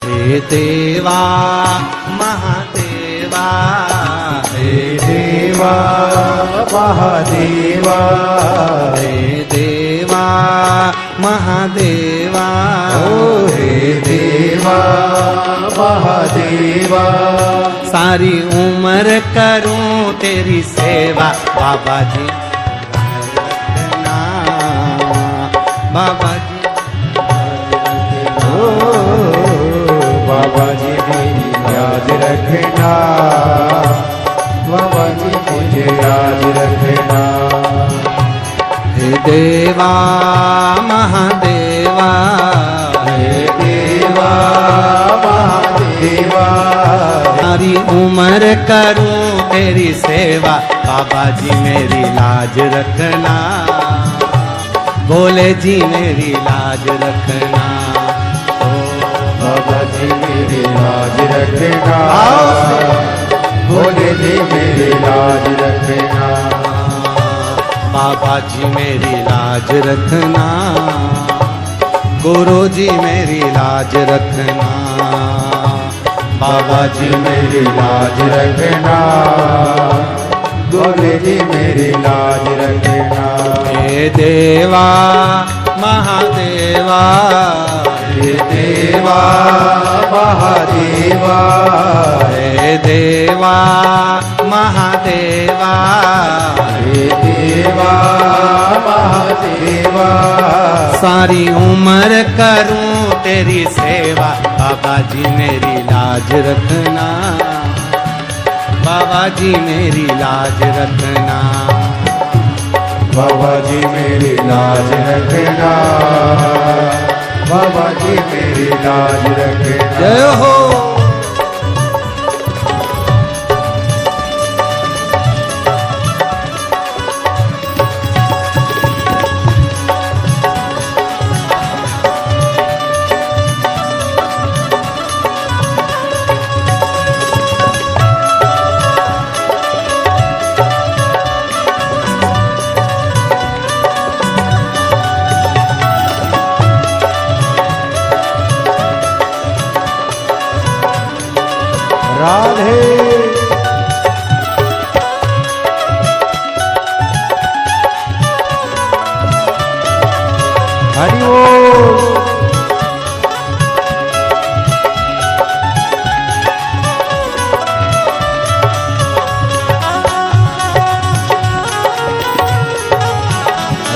हे देवा महादेवा, हे देवा महादेवा, हे देवा महादेवा, हे देवा महादेवा। सारी उम्र करूं तेरी सेवा बाबा जी, बाबा जी बाबा जी मेरी याद रखना, बाबा जी मुझे याद रखना। हे देवा महादेवा, हे देवा महादेवा, सारी उम्र करूं तेरी सेवा बाबा जी मेरी लाज रखना, भोले जी मेरी लाज रखना, बाबा जी मेरी लाज रखना, भोले जी मेरी लाज रखना, बाबा जी मेरी लाज रखना, गुरु जी मेरी लाज रखना, बाबा जी मेरी लाज रखना, भोले जी मेरी लाज रखना। हे देवा महादेवा, हे देवा महादेवा, हे देवा महादेवा, हे देवा महादेवा। सारी उम्र करूं तेरी सेवा बाबा जी मेरी लाज रखना, बाबा जी मेरी लाज रखना, बाबा जी मेरी लाज रखना, बाबा जी मेरी लाज रखना। जय हो। राधे हरि बोल।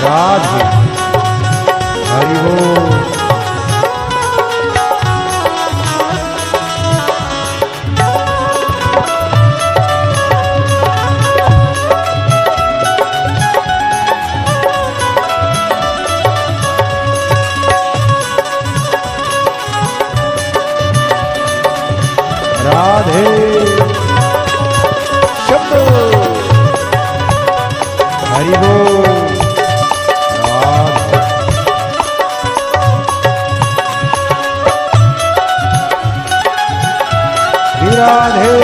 राधे हरि बोल। राधे शब्द हरि बोल। राधे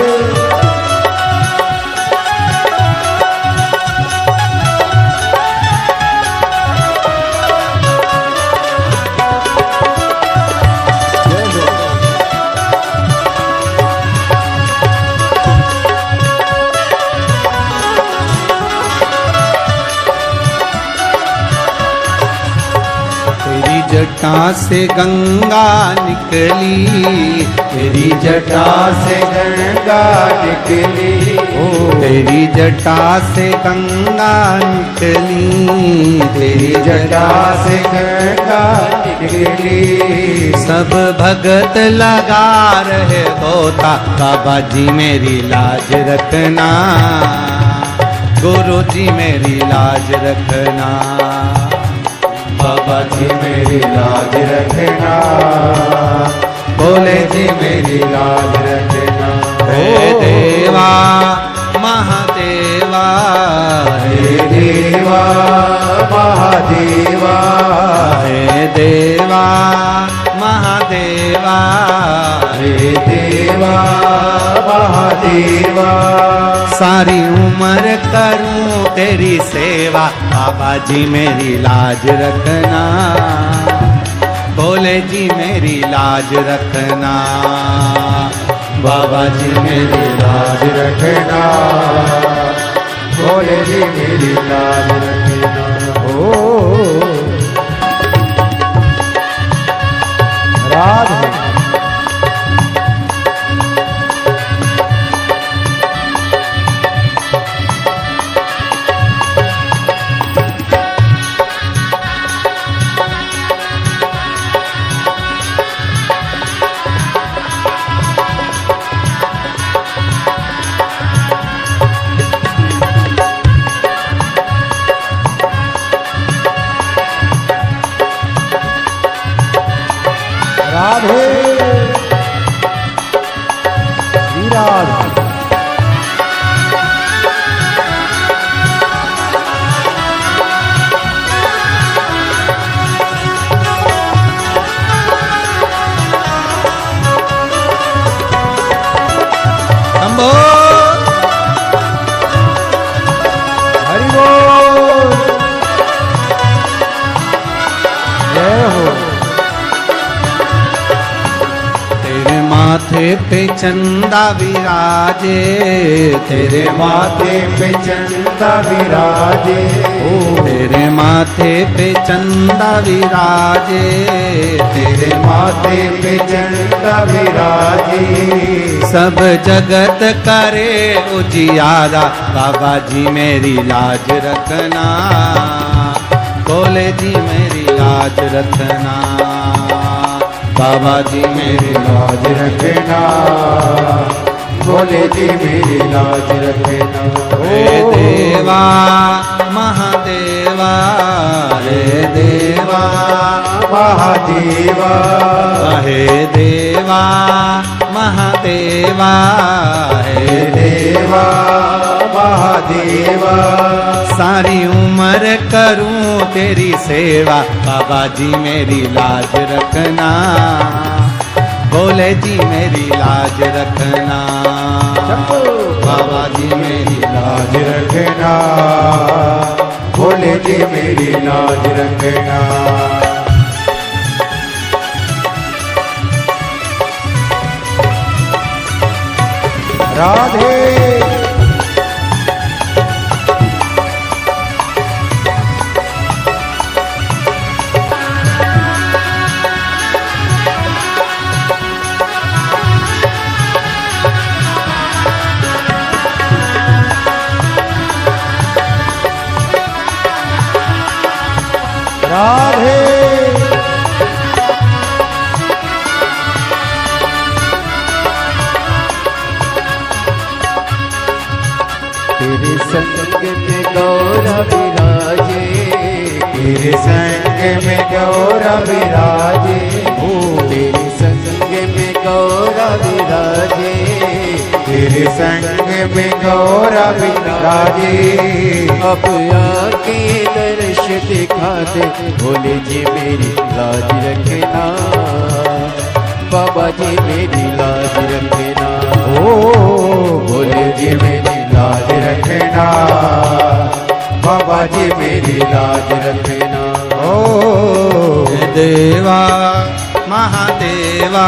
जटा से गंगा निकली, तेरी जटा से गंगा निकली, तेरी जटा से गंगा निकली, तेरी जटा से गंगा निकली। सब भगत लगा रहे होता बाबा जी मेरी लाज रखना, गुरु जी मेरी लाज रखना, बाबा जी मेरी लाज रखना, भोले जी मेरी लाज रखना। हे देवा महादेवा, हे देवा महादेवा, हे देवा महादेवा, हे देवा महादेवा। सारी उम्र करूं तेरी सेवा बाबा जी मेरी लाज रखना, भोले जी मेरी लाज रखना, बाबा जी मेरी लाज रखना, भोले जी मेरी लाज रखना। ओ राधे राधे श्री राधे। शंभो हरि बोल, जय हो। तेरे माथे पे चंदा विराजे, तेरे माथे पे चंदा विराजे, तेरे माथे पे चंदा विराजे, तेरे माथे पे चंदा विराजे, सब जगत करे उजियारा, बाबा जी मेरी लाज रखना, भोले जी मेरी लाज रखना, बाबा जी मेरी लाज रखना, भोले जी मेरी लाज रखना। हे देवा महादेवा, हे देवा महादेवा, हे देवा महादेवा, हे देवा महादेवा, सारी उम्र करूं तेरी सेवा, बाबा जी मेरी लाज रखना, भोले जी मेरी लाज रखना, बाबा जी मेरी लाज रखना, भोले जी मेरी लाज रखना। राधे राधे तेरे संग में गौरा विराजे, तेरे संग में गौरा विराजे, तेरे संग में गौरा विराजे, तेरे संग में गौरा विराजे। अब आके दर्श दिखा दे, भोले जी मेरी लाज रखना, बाबा जी मेरी लाज रखना, ओ भोले जी मेरी लाज रखना, बाबा जी मेरी लाज रखना। ओ हे देवा महादेवा,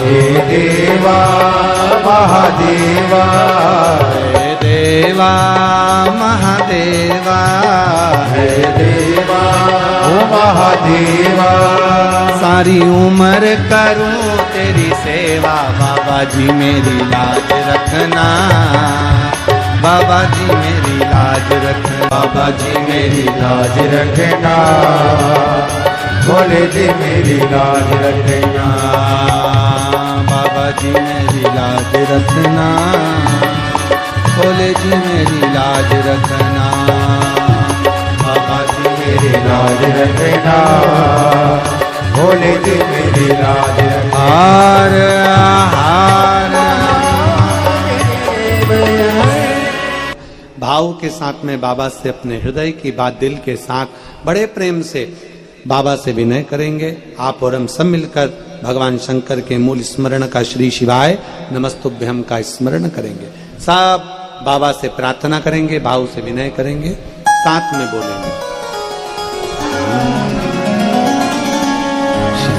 हे देवा महादेवा, हे देवा महादेवा, हे देवा ओ महादेवा, सारी उम्र करूं तेरी सेवा, बाबा जी मेरी लाज रखना, बाबा जी मेरी लाज रखना, बाबा जी मेरी लाज रखना, भोले जी मेरी लाज रखना, बाबा जी मेरी लाज रखना, भोले जी मेरी लाज रखना, बाबा जी मेरी लाज रखना, भोले जी मेरी लाज रखना। हार हार भाव के साथ में बाबा से अपने हृदय की बात दिल के साथ बड़े प्रेम से बाबा से विनय करेंगे। आप और हम सब मिलकर भगवान शंकर के मूल स्मरण का श्री शिवाय नमस्तुभ्यम का स्मरण करेंगे। सब बाबा से प्रार्थना करेंगे, भाव से विनय करेंगे, साथ में बोलेंगे।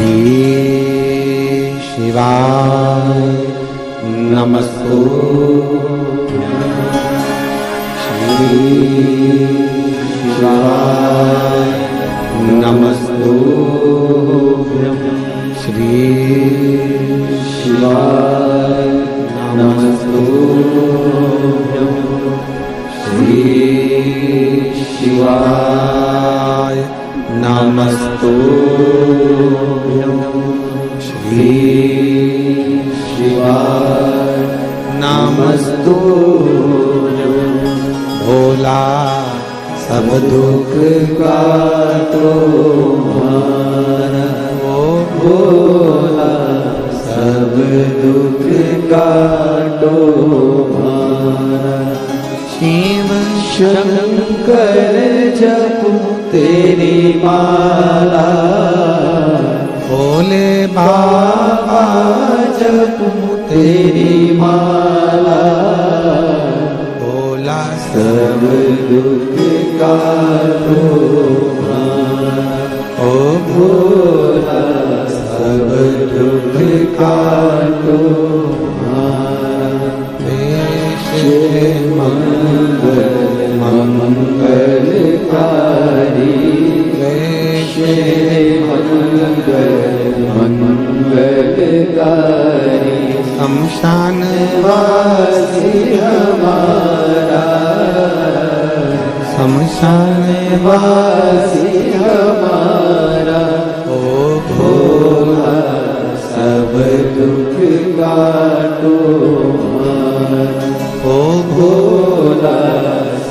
श्री शिवाय नमस्तुभ्यं। श्री शिवाय नमस्तुभ्यं। श्री शिवाय नमस्तुभ्यं। श्री शिवाय नमस्तुभ्यं। श्री शिवाय नमस्तुभ्यं। भोला सब दुख का तुम्हारा, ओ भोला सब दुख का तुम्हारा। शिव शंकर जपूं तेरी माला, भोले बाबा जपूं तेरी माला। भोला सब दुख का तुम्हारा, ओ भोला सब दुख का तुम्हारा। देश मंगल मंगलकारी, देश मंगल मंगलकारी। शमशान वासी हमारा, शमशान वासी हमारा। ओ भोला सब दुख काटो हमारा, ओ भोला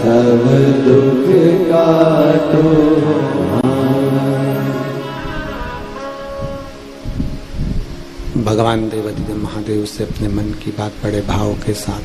सब दुख काटो हमारा। भगवान देवाधिदेव महादेव से अपने मन की बात बड़े भाव के साथ